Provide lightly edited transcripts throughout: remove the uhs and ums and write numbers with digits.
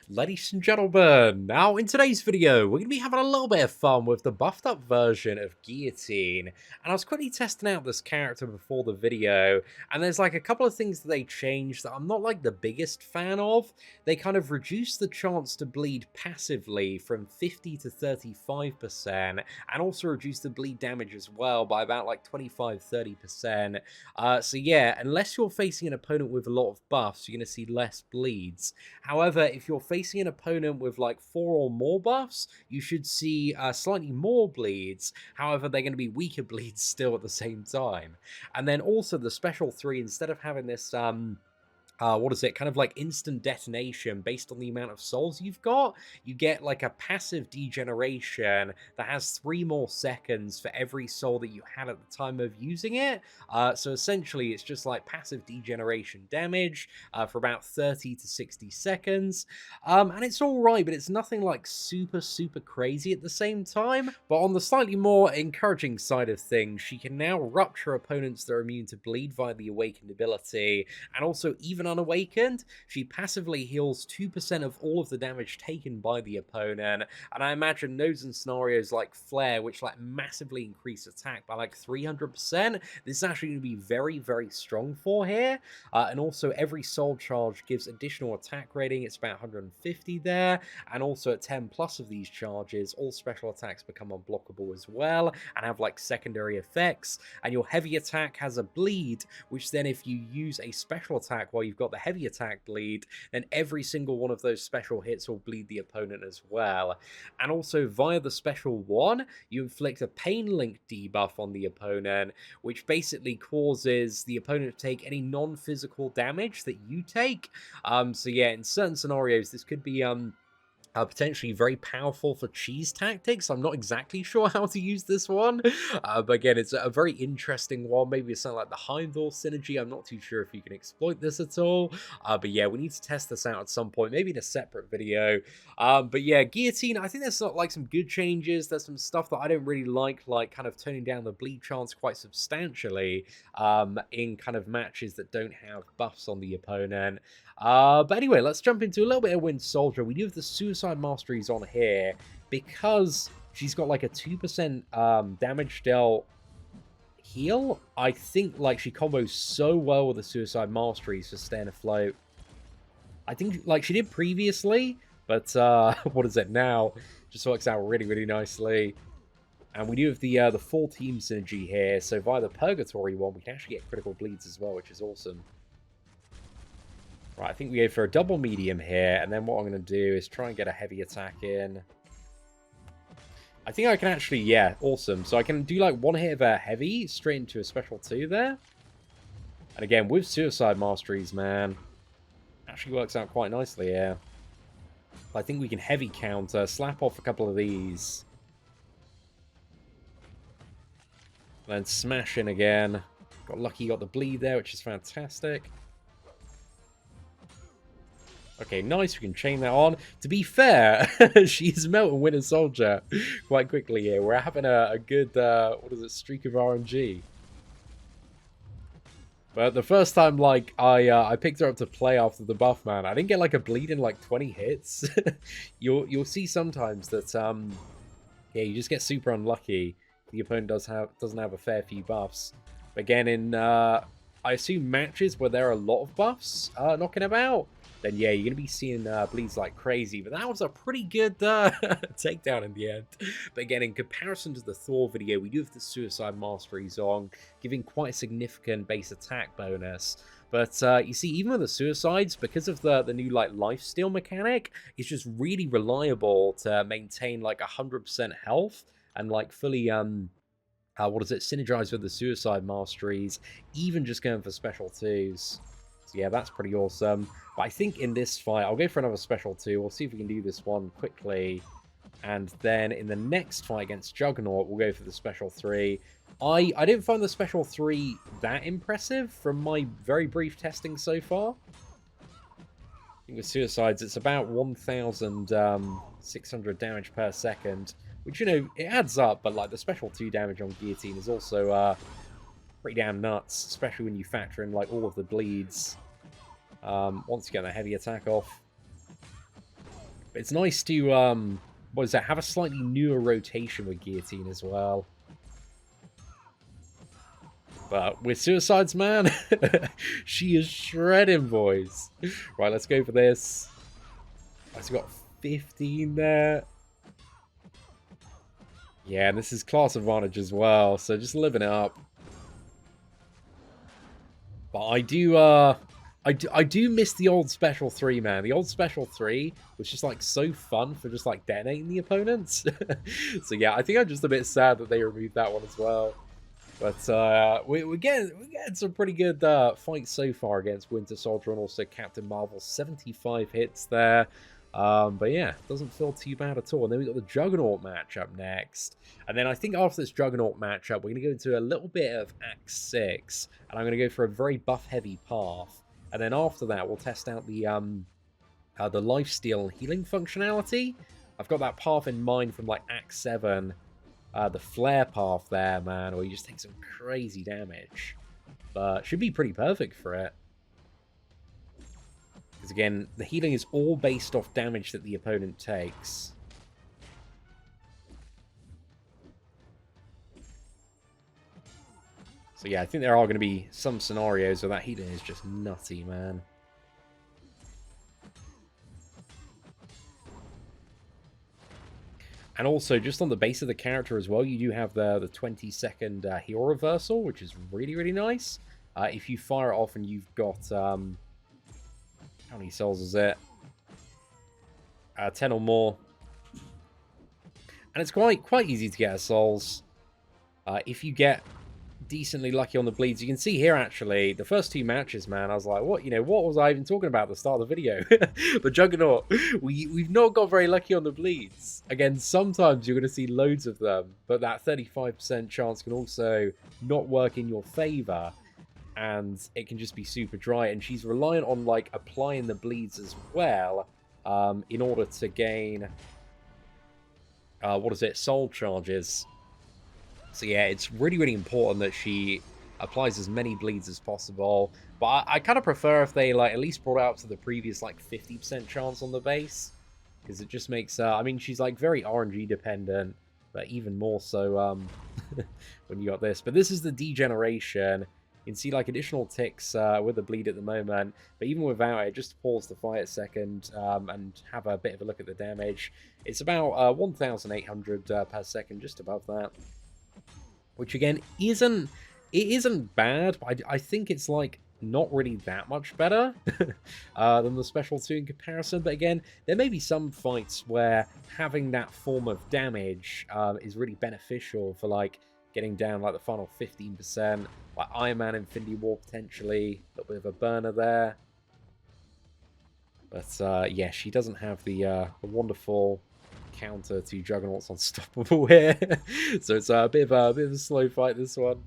Ladies and gentlemen, now in today's video, we're going to be having a little bit of fun with the buffed up version of Guillotine. And I was quickly testing out this character before the video, and there's like a couple of things that they changed that I'm not like the biggest fan of. They kind of reduced the chance to bleed passively from 50 to 35%, and also reduced the bleed damage as well by about like 25-30%. So yeah, unless you're facing an opponent with a lot of buffs, you're going to see less bleeds. However, if you're facing an opponent with like 4 or more buffs, you should see slightly more bleeds. However, they're going to be weaker bleeds still at the same time. And then also the special 3, instead of having this what is it, kind of like instant detonation based on the amount of souls you've got, you get like a passive degeneration that has 3 more seconds for every soul that you had at the time of using it. So essentially it's just like passive degeneration damage for about 30 to 60 seconds. And it's all right, but it's nothing like super crazy at the same time. But on the slightly more encouraging side of things, she can now rupture opponents that are immune to bleed via the awakened ability, and also even unawakened, she passively heals 2% of all of the damage taken by the opponent. And I imagine those in scenarios like Flare, which like massively increase attack by like 300%, this is actually going to be very strong for here. And also every soul charge gives additional attack rating. It's about 150 there, and also at 10 plus of these charges, all special attacks become unblockable as well and have like secondary effects. And your heavy attack has a bleed, which then if you use a special attack while you've got the heavy attack bleed, then every single one of those special hits will bleed the opponent as well. And also via the special 1, you inflict a pain link debuff on the opponent, which basically causes the opponent to take any non-physical damage that you take. So yeah, in certain scenarios, this could be potentially very powerful for cheese tactics. I'm not exactly sure how to use this one, but again, it's a very interesting one. Maybe it's something like the Heimdall synergy. I'm not too sure if you can exploit this at all, but yeah, we need to test this out at some point, maybe in a separate video. But yeah, Guillotine, I think there's like some good changes. There's some stuff that I don't really like kind of toning down the bleed chance quite substantially in kind of matches that don't have buffs on the opponent. But anyway, let's jump into a little bit of Wind Soldier. We do have the Suicide Masteries on here because she's got like a 2% damage dealt heal. I think like she combos so well with the Suicide Masteries for staying afloat. I think like she did previously, but what is it now? Just works out really nicely. And we do have the full team synergy here. So via the Purgatory one, we can actually get critical bleeds as well, which is awesome. Right, I think we go for a double medium here, and then what I'm going to do is try and get a heavy attack in. I think I can actually, yeah, awesome. So I can do like one hit of a heavy straight into a special 2 there. And again, with Suicide Masteries, man, actually works out quite nicely here. I think we can heavy counter, slap off a couple of these. Then smash in again. Got lucky, got the bleed there, which is fantastic. Okay, nice. We can chain that on. To be fair, she's melting Winter Soldier quite quickly here. We're having a good, what is it, streak of RNG. But the first time, like, I picked her up to play after the buff, man, I didn't get, like, a bleed in, like, 20 hits. You'll see sometimes that, yeah, you just get super unlucky. The opponent doesn't have a fair few buffs. Again, in, I assume matches where there are a lot of buffs knocking about, then yeah, you're going to be seeing bleeds like crazy. But that was a pretty good takedown in the end. But again, in comparison to the Thor video, we do have the Suicide Masteries on, giving quite a significant base attack bonus. But you see, even with the Suicides, because of the new like lifesteal mechanic, it's just really reliable to maintain like 100% health and like fully what is it, synergize with the Suicide Masteries, even just going for special 2s. So yeah, that's pretty awesome. But I think in this fight, I'll go for another special 2. We'll see if we can do this one quickly. And then in the next fight against Juggernaut, we'll go for the special 3. I didn't find the special 3 that impressive from my very brief testing so far. I think with Suicides, it's about 1,600 damage per second. Which, you know, it adds up, but like the special 2 damage on Guillotine is also pretty damn nuts, especially when you factor in like all of the bleeds. Once you get the heavy attack off. But it's nice to, what is that, have a slightly newer rotation with Guillotine as well. But with Suicides, man, she is shredding, boys. Right, let's go for this. I've got 15 there. Yeah, and this is class advantage as well, so just living it up. But I do miss the old Special 3, man. The old Special 3 was just, like, so fun for just, like, detonating the opponents. So, yeah, I think I'm just a bit sad that they removed that one as well. But we're getting some pretty good fights so far against Winter Soldier and also Captain Marvel. 75 hits there. But yeah, doesn't feel too bad at all. And then we got the Juggernaut matchup next. And then I think after this Juggernaut matchup, we're going to go into a little bit of Act 6. And I'm going to go for a very buff-heavy path. And then after that, we'll test out the lifesteal and healing functionality. I've got that path in mind from like Act 7. The flare path there, man, where you just take some crazy damage. But should be pretty perfect for it. Because again, the healing is all based off damage that the opponent takes. So yeah, I think there are going to be some scenarios where that healing is just nutty, man. And also, just on the base of the character as well, you do have the 20-second heal reversal, which is really, really nice. If you fire it off and you've got... how many cells is it? 10 or more. And it's quite easy to get souls. If you get decently lucky on the bleeds. You can see here, actually, the first two matches, man, I was like, what was I even talking about at the start of the video? But Juggernaut, we've not got very lucky on the bleeds. Again, sometimes you're going to see loads of them, but that 35% chance can also not work in your favor, and it can just be super dry, and she's reliant on, like, applying the bleeds as well, in order to gain, soul charges. So yeah, it's really, really important that she applies as many bleeds as possible. But I kind of prefer if they, like, at least brought it up to the previous, like, 50% chance on the base. Because it just makes, I mean, she's, like, very RNG dependent. But even more so, when you got this. But this is the degeneration. You can see, like, additional ticks with the bleed at the moment. But even without it, just pause the fight a second and have a bit of a look at the damage. It's about 1,800 per second, just above that. Which, again, isn't bad, but I think it's, like, not really that much better than the Special 2 in comparison. But, again, there may be some fights where having that form of damage is really beneficial for, like, getting down, like, the final 15%. Like, Iron Man Infinity War, potentially. A little bit of a burner there. But, yeah, she doesn't have the wonderful counter to Juggernaut's Unstoppable here. So it's a bit of a slow fight, this one.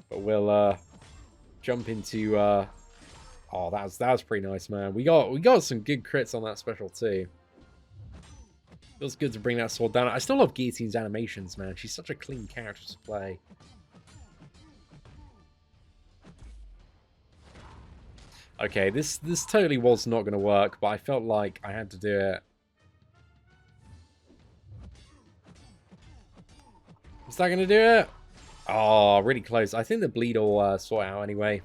But we'll jump into oh, that was pretty nice, man. We got some good crits on that Special too. Feels good to bring that sword down. I still love Guillotine's animations, man. She's such a clean character to play. Okay, this totally was not going to work, but I felt like I had to do it. Is that going to do it? Oh, really close. I think the bleed will sort out anyway.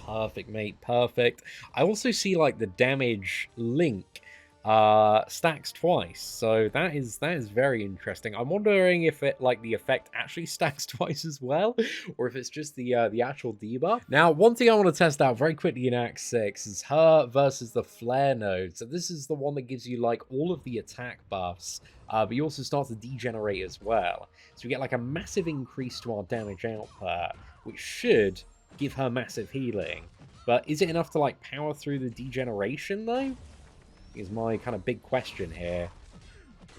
Perfect, mate. Perfect. I also see, like, the damage link stacks twice. So that is very interesting. I'm wondering if it, like, the effect actually stacks twice as well, or if it's just the actual debuff. Now, one thing I want to test out very quickly in Act 6 is her versus the flare node. So this is the one that gives you, like, all of the attack buffs, but you also start to degenerate as well. So we get, like, a massive increase to our damage output, which should give her massive healing. But is it enough to, like, power through the degeneration, though? Is my kind of big question here.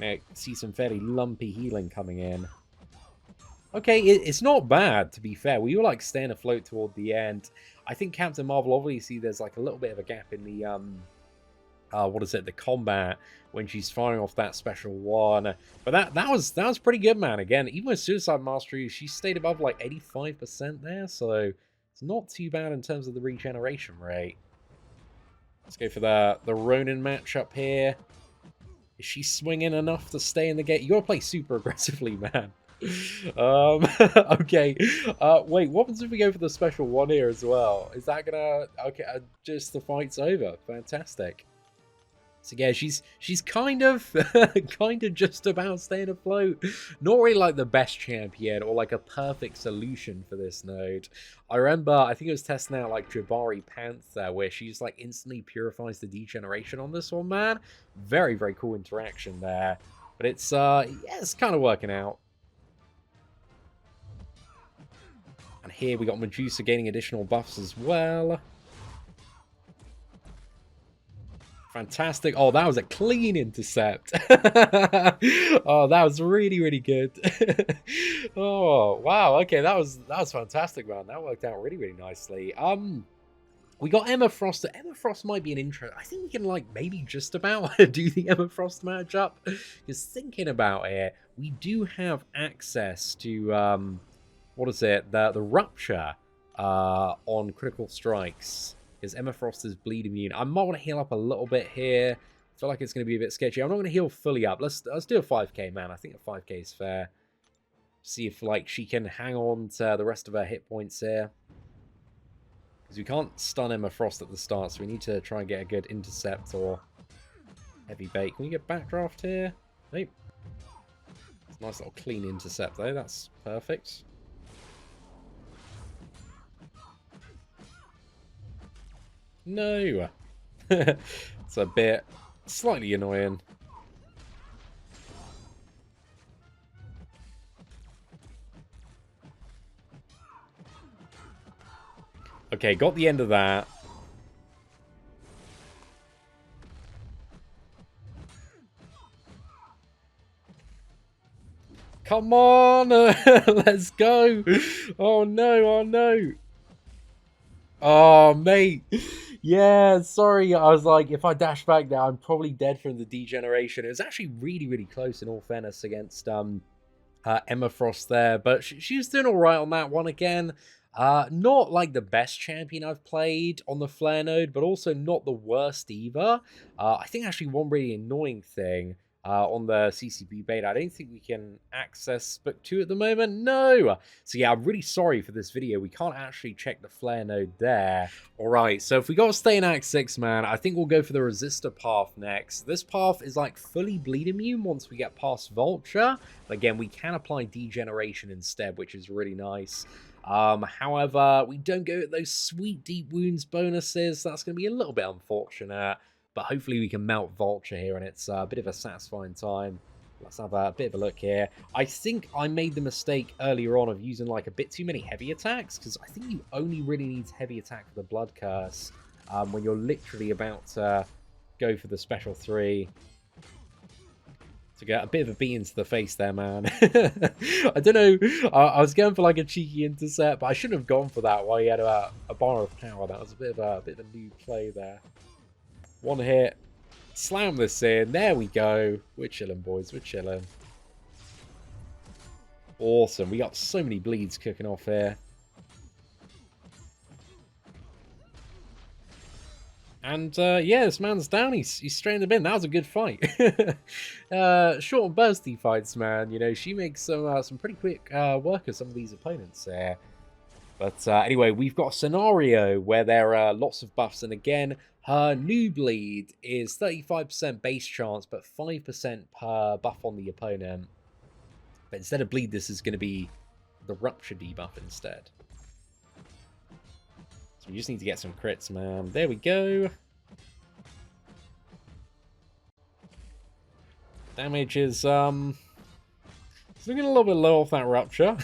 I see some fairly lumpy healing coming in. Okay, it's not bad, to be fair. We were, like, staying afloat toward the end. I think Captain Marvel, obviously, there's, like, a little bit of a gap in the, the combat when she's firing off that Special 1. But that was pretty good, man. Again, even with Suicide Mastery, she stayed above, like, 85% there, so it's not too bad in terms of the regeneration rate. Let's go for the Ronin matchup here. Is she swinging enough to stay in the game? You gotta play super aggressively, man. Okay. Wait, what happens if we go for the special one here as well? Is that gonna... Okay, just the fight's over. Fantastic. So yeah, she's kind of kind of just about staying afloat. Not really like the best champion or like a perfect solution for this node. I remember, I think it was testing out like Jabari Panther, where she's like instantly purifies the degeneration on this one, man. Very, very cool interaction there. But it's yeah, it's kind of working out. And here we got Medusa gaining additional buffs as well. Fantastic. Oh, that was a clean intercept. Oh, that was really, really good. Oh, wow. Okay, that was fantastic, man. That worked out really, really nicely. We got Emma Frost. Emma Frost might be an intro. I think we can, like, maybe just about do the Emma Frost matchup. Because thinking about it, we do have access to, what is it? The Rupture on critical strikes. Because Emma Frost is bleed immune. I might want to heal up a little bit here. I feel like it's going to be a bit sketchy. I'm not going to heal fully up. Let's do a 5k, man. I think a 5k is fair. See if, like, she can hang on to the rest of her hit points here. Because we can't stun Emma Frost at the start, so we need to try and get a good intercept or heavy bait. Can we get backdraft here? Nope. It's a nice little clean intercept, though. That's perfect. No. It's a bit slightly annoying. Okay, got the end of that. Come on! Let's go! Oh no, oh no! Oh, mate! Yeah, sorry. I was like, if I dash back now, I'm probably dead from the degeneration. It was actually really, really close in all fairness against Emma Frost there, but she was doing all right on that one again. Not like the best champion I've played on the flare node, but also not the worst either. I think actually one really annoying thing on the CCP beta, I don't think we can access Book 2 at the moment. No! So yeah, I'm really sorry for this video. We can't actually check the flare node there. Alright, so if we got to stay in Act 6, man, I think we'll go for the Resistor path next. This path is like fully bleed immune once we get past Vulture. But again, we can apply Degeneration instead, which is really nice. However, we don't get those sweet deep wounds bonuses. That's going to be a little bit unfortunate. But hopefully we can melt Vulture here, and it's a bit of a satisfying time. Let's have a bit of a look here. I think I made the mistake earlier on of using like a bit too many heavy attacks, because I think you only really need heavy attack for the Blood Curse when you're literally about to go for the Special 3. To get a bit of a beating to the face there, man. I don't know. I was going for like a cheeky intercept, but I shouldn't have gone for that while he had a bar of power. That was a bit of a new play there. One hit. Slam this in. There we go. We're chilling, boys. We're chilling. Awesome. We got so many bleeds cooking off here. And yeah, this man's down. He's straight in the bin. That was a good fight. Short and bursty fights, man. You know, she makes some pretty quick work of some of these opponents there. But anyway, we've got a scenario where there are lots of buffs, and again, her new bleed is 35% base chance, but 5% per buff on the opponent. But instead of bleed, this is going to be the rupture debuff instead. So we just need to get some crits, man. There we go. Damage is it's looking a little bit low off that rupture.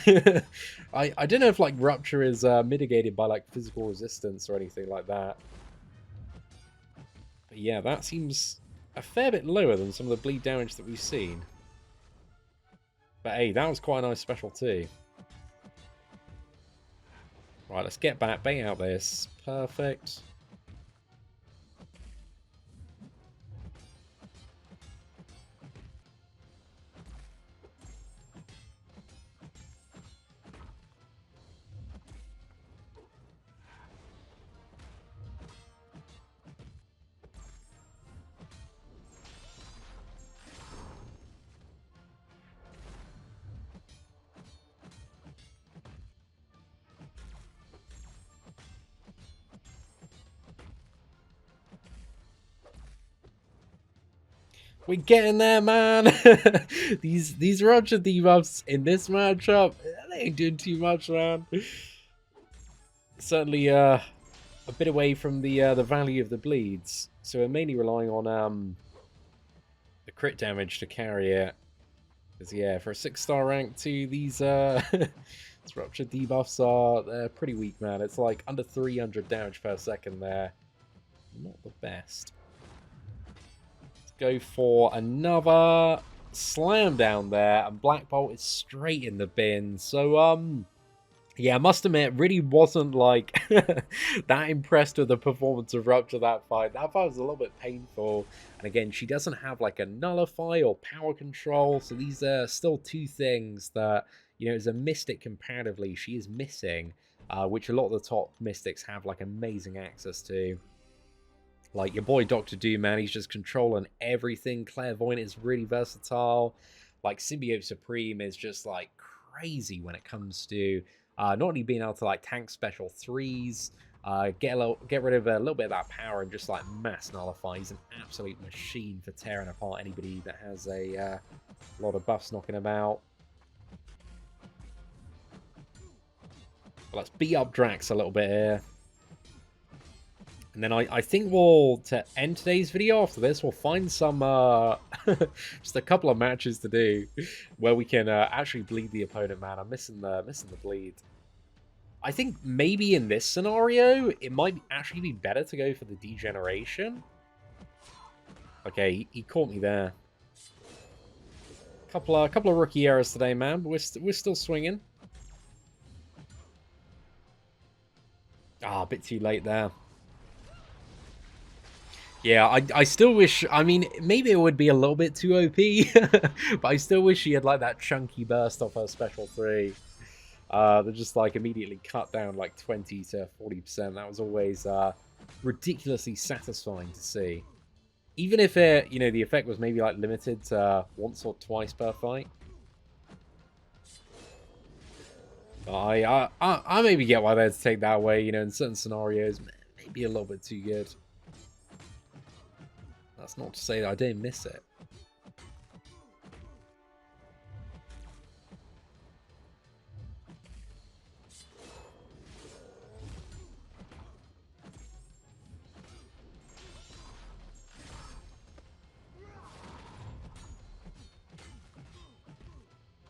I don't know if like rupture is mitigated by like physical resistance or anything like that. But yeah, that seems a fair bit lower than some of the bleed damage that we've seen. But hey, that was quite a nice special too. Right, let's get back, bait out this. Perfect. We're getting there, man. these Roger debuffs in this matchup, they ain't doing too much, man. Certainly a bit away from the value of the bleeds. So we're mainly relying on the crit damage to carry it. Because yeah, for a 6-star rank too, these Rupture debuffs they're pretty weak, man. It's like under 300 damage per second there. Not the best. Let's go for another slam down there, and Black Bolt is straight in the bin. So yeah, I must admit, really wasn't like that impressed with the performance of Rupture that fight. That fight was a little bit painful. And again, she doesn't have like a nullify or power control. So these are still two things that, you know, as a mystic comparatively, she is missing, which a lot of the top mystics have like amazing access to. Like your boy Dr. Doom, man, he's just controlling everything. Clairvoyant is really versatile. Like Symbiote Supreme is just like crazy when it comes to not only being able to like tank special 3s, get rid of a little bit of that power and just like mass nullify. He's an absolute machine for tearing apart anybody that has a lot of buffs knocking him out. But let's beat up Drax a little bit here. And then I think we'll, to end today's video after this, we'll find some, just a couple of matches to do where we can actually bleed the opponent, man. I'm missing the bleed. I think maybe in this scenario, it might actually be better to go for the degeneration. Okay, he caught me there. Couple of rookie errors today, man, but we're still swinging. Ah, a bit too late there. Yeah, I still wish, I mean, maybe it would be a little bit too OP, but I still wish she had, like, that chunky burst off her special 3. That just, like, immediately cut down, like, 20 to 40%. That was always ridiculously satisfying to see. Even if, it, you know, the effect was maybe, like, limited to once or twice per fight. I maybe get why they'd take that way, you know, in certain scenarios. Maybe a little bit too good. That's not to say that I didn't miss it.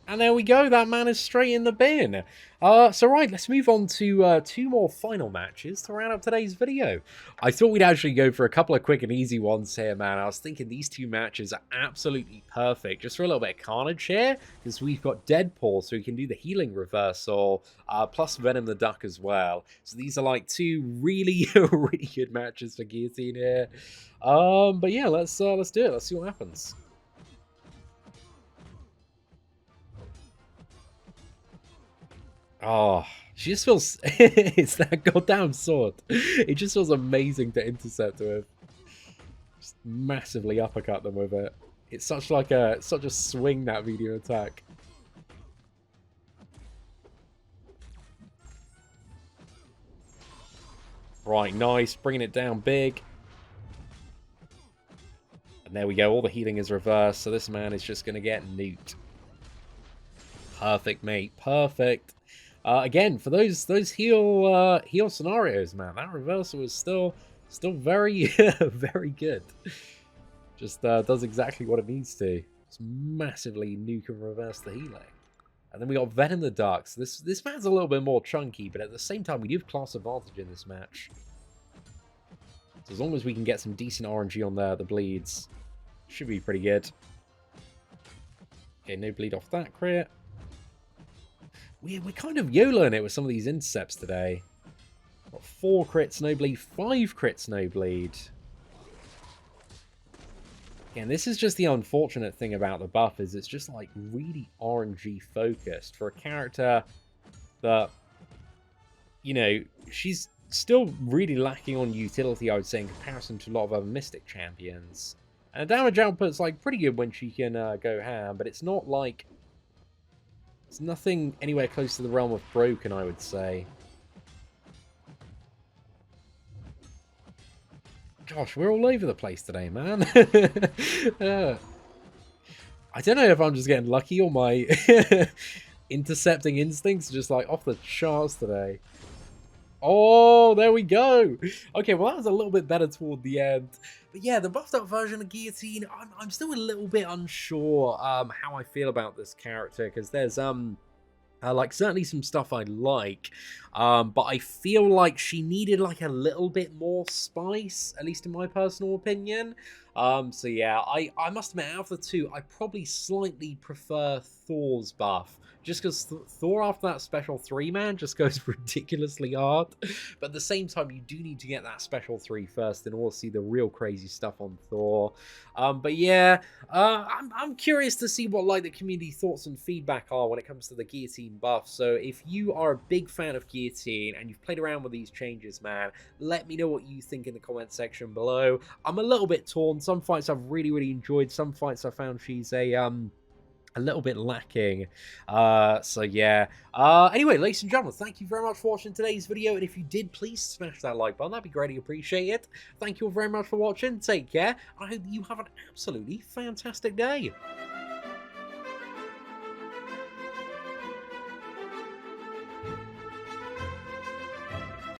And there we go, that man is straight in the bin. So right, let's move on to 2 more final matches to round up today's video. I thought we'd actually go for a couple of quick and easy ones here, man. I was thinking these 2 matches are absolutely perfect, just for a little bit of carnage here, because we've got Deadpool, so we can do the healing reversal, plus Venom the Duck as well. So these are like 2 really, really good matches for Guillotine here. But yeah, let's do it. Let's see what happens. Oh, she just feels... it's that goddamn sword. It just feels amazing to intercept with. Just massively uppercut them with it. It's such a swing, that medium attack. Right, nice. Bringing it down big. And there we go. All the healing is reversed, so this man is just going to get nuked. Perfect, mate. Perfect. Again, for those heal scenarios, man, that reversal is still very very good. Just does exactly what it needs to. Just massively nuke and reverse the healing. And then we got Venom the Dark. So this match's a little bit more chunky, but at the same time we do have class advantage in this match. So as long as we can get some decent RNG on the bleeds, should be pretty good. Okay, no bleed off that crit. We're kind of YOLOing it with some of these intercepts today. Got 4 crits, no bleed, 5 crits, no bleed. Again, this is just the unfortunate thing about the buff, is it's just like really RNG focused for a character that, you know, she's still really lacking on utility, I would say, in comparison to a lot of other Mystic champions. And the damage output's like pretty good when she can go ham, but it's not like... It's nothing anywhere close to the realm of broken, I would say. Gosh, we're all over the place today, man. uh, I don't know if I'm just getting lucky or my intercepting instincts are just like off the charts today. Oh, there we go. Okay, well, that was a little bit better toward the end. But yeah, the buffed up version of Guillotine, I'm still a little bit unsure how I feel about this character, because there's like certainly some stuff I like, but I feel like she needed like a little bit more spice, at least in my personal opinion. So yeah, I must admit, out of the two, I probably slightly prefer Thor's buff, just because Thor after that special 3-man just goes ridiculously hard. But at the same time, you do need to get that special 3 first in order to see the real crazy stuff on Thor. But yeah, I'm curious to see what like the community thoughts and feedback are when it comes to the Guillotine buff. So if you are a big fan of Guillotine and you've played around with these changes, man, let me know what you think in the comment section below. I'm a little bit torn. Some fights I've really enjoyed. Some fights I found she's a little bit lacking. So yeah. Anyway, ladies and gentlemen, thank you very much for watching today's video, and if you did, please smash that like button. That'd be greatly appreciated. Thank you all very much for watching. Take care. I hope you have an absolutely fantastic day.